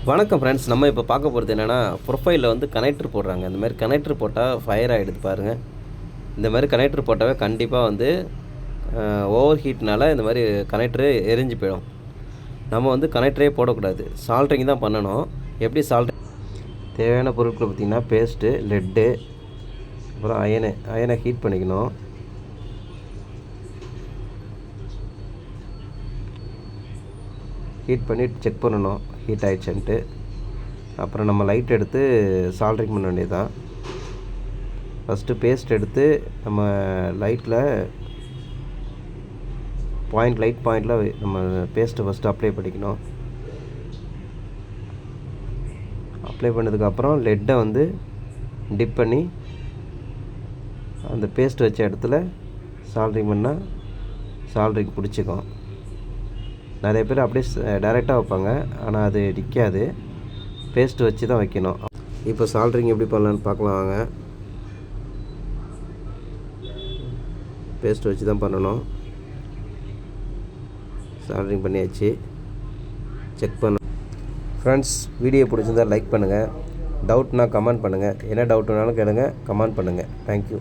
வணக்கம் ஃப்ரெண்ட்ஸ். நம்ம இப்போ பார்க்க போகிறது என்னென்னா, ப்ரொஃபைலில் வந்து கனெக்டர் போடுறாங்க. இந்த மாதிரி கனெக்டர் போட்டால் ஃபயர் ஆகிடுது பாருங்கள். இந்த மாதிரி கனெக்டர் போட்டாவே கண்டிப்பாக வந்து ஓவர் ஹீட்னால் இந்த மாதிரி கனெக்டரு எரிஞ்சு போயிடும். நம்ம வந்து கனெக்டரே போடக்கூடாது, சால்ட்ரிங் தான் பண்ணணும். எப்படி சால்ட்ரிங்? தேவையான பொருட்கள் பார்த்திங்கன்னா பேஸ்ட்டு, லெட்டு, அப்புறம் அயனை ஹீட் பண்ணிக்கணும். ஹீட் பண்ணி செக் பண்ணணும் ஹீட் ஆகிடுச்சுன்ட்டு. அப்புறம் நம்ம லைட் எடுத்து சால்ட்ரிங் பண்ண வேண்டியது தான். ஃபஸ்ட்டு பேஸ்ட் எடுத்து நம்ம லைட்டில் லைட் பாயிண்டில் நம்ம பேஸ்ட்டை ஃபஸ்ட்டு அப்ளை பண்ணிக்கணும். அப்ளை பண்ணதுக்கப்புறம் லெட்டை வந்து டிப் பண்ணி அந்த பேஸ்ட் வச்ச இடத்துல சால்ட்ரிங் பண்ணால் சால்ட்ரிங் பிடிச்சிக்கும். நிறைய பேர் அப்படியே டைரெக்டாக வைப்பாங்க, ஆனால் அது நிற்காது. பேஸ்ட் வச்சு தான் வைக்கணும். இப்போ சால்ட்ரிங் எப்படி பண்ணலான்னு பார்க்கலாம் வாங்க. பேஸ்ட் வச்சு தான் பண்ணணும். சால்ட்ரிங் பண்ணியாச்சு, செக் பண்ண. ஃப்ரெண்ட்ஸ், வீடியோ பிடிச்சிருந்தால் லைக் பண்ணுங்கள். டவுட்னால் கமெண்ட் பண்ணுங்கள். என்ன டவுட்னாலும் கேளுங்க, கமெண்ட் பண்ணுங்கள். தேங்க்யூ.